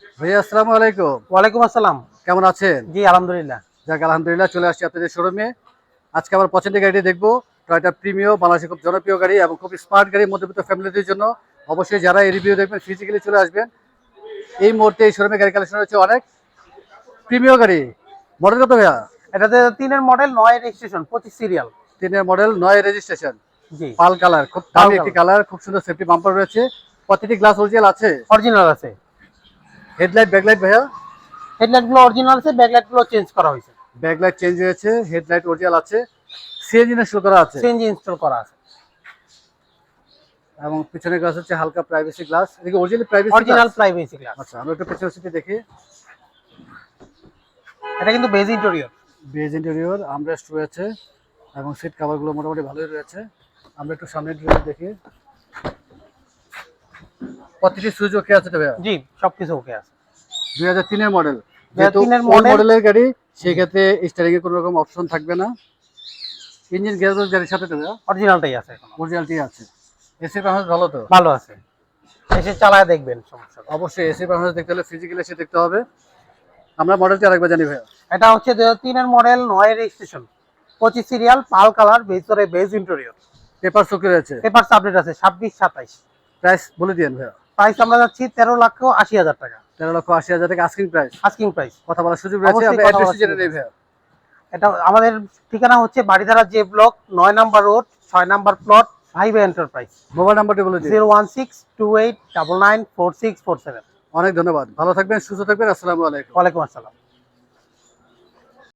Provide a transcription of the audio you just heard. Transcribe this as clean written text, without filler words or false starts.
ভাইয়া আসসালামু আলাইকুম। ওয়ালাইকুম আসসালাম। কেমন আছেন? জি, আলহামদুলিল্লাহ। যাক আলহামদুলিল্লাহ, চলে আসছি আপনাদের শোরুমে। আজকে আমার পছন্দের গাড়িটি দেখবো। টয়োটা প্রিমিও, বাংলাদেশের খুব জনপ্রিয় গাড়ি এবং খুব স্মার্ট গাড়ি মধ্যবিত্ত ফ্যামিলিদের জন্য। অবশ্যই যারা এই রিভিউ দেখবেন ফিজিক্যালি চলে আসবেন। এই মুহূর্তে এই শোরুমে গাড়ি কালেকশন হচ্ছে অনেক। প্রিমিও গাড়ি মডেল কত ভাইয়া? এটাতে 3 এর মডেল, 9 এর রেজিস্ট্রেশন, 25 সিরিয়াল। 3 এর মডেল, 9 রেজিস্ট্রেশন, জি, পাল কালার, খুব পাল দামি একটি কালার। কালার, খুব সুন্দর সেফটি বাম্পার রয়েছে। প্রতিটি গ্লাস অরিজিনাল আছে। অরিজিনাল আছে। হেডলাইট ব্যাকলাইট ভাইয়া? হেডলাইট গুলো অরিজিনাল আছে, ব্যাকলাইট গুলো চেঞ্জ করা হয়েছে। ব্যাকলাইট চেঞ্জ হয়েছে, হেডলাইট অরিজিনাল আছে, সিএনজি ইনস্টল করা আছে সিএনজি ইনস্টল করা আছে। এবং পিছনে গ্লাস হচ্ছে হালকা প্রাইভেসি গ্লাস। এদিকে original privacy original glass. Privacy glass. আচ্ছা, আমরা একটু পেছনের সিটে দেখি। এটা কিন্তু beige interior. Beige interior, armrest রয়েছে এবং সিট কভারগুলো মোটামুটি ভালোই রয়েছে। আমরা একটু সামনের দিকে দেখি। প্রতিটি সুইচ ওকে আছে তো ভাইয়া? জি, সবকিছু ওকে আছে। 2003 এর মডেল। 2003 এর ওল্ড মডেল। মডেলের গাড়ি, সেই ক্ষেত্রে স্টিয়ারিং এর কোনো রকম অপশন থাকবে না। ইঞ্জিন গিয়ার গাড়ির সাথে তো ভাইয়া অরিজিনালটাই আছে এখন। অরিজিনালটি আছে। এসি পারফরম্যান্স ভালো তো? ভালো আছে। এসে চালায় দেখবেন, সমস্যা নেই। অবশ্যই এসি পারফরম্যান্স দেখতে হলে ফিজিক্যালি এসে দেখতে হবে। আমরা মডেলটি আরেকবার জানি ভাইয়া। এটা হচ্ছে 2003 এর মডেল, 9 এর রেজিস্ট্রেশন, 25 সিরিয়াল, পাল কালার, ভিতরে বেজ ইন্টেরিয়র। পেপার চোখে রয়েছে। পেপার আপডেট আছে 26 27। প্রাইস বলে দিয়েন ভাইয়া। প্রাইস আমরা যাচ্ছি 13,80,000 টাকা। 13,80,000 টাকা আস্কিং প্রাইস। Asking price. কথা বলার সুযোগ রয়েছে। অবশ্যই আমরা কথা অ্যাড্রেস বলার জেনে সুযোগ নেই আছে। ভাইয়া। এটা আমাদের ঠিকানা হচ্ছে Baridhara J block, 9 number road, 6 number plot, highway enterprise. Mobile নাম্বারটি বলে দিন। 01628994647। অনেক ধন্যবাদ, ভালো থাকবেন, সুস্থ থাকবেন। আসসালামু আলাইকুম। ওয়ালাইকুম আসসালাম।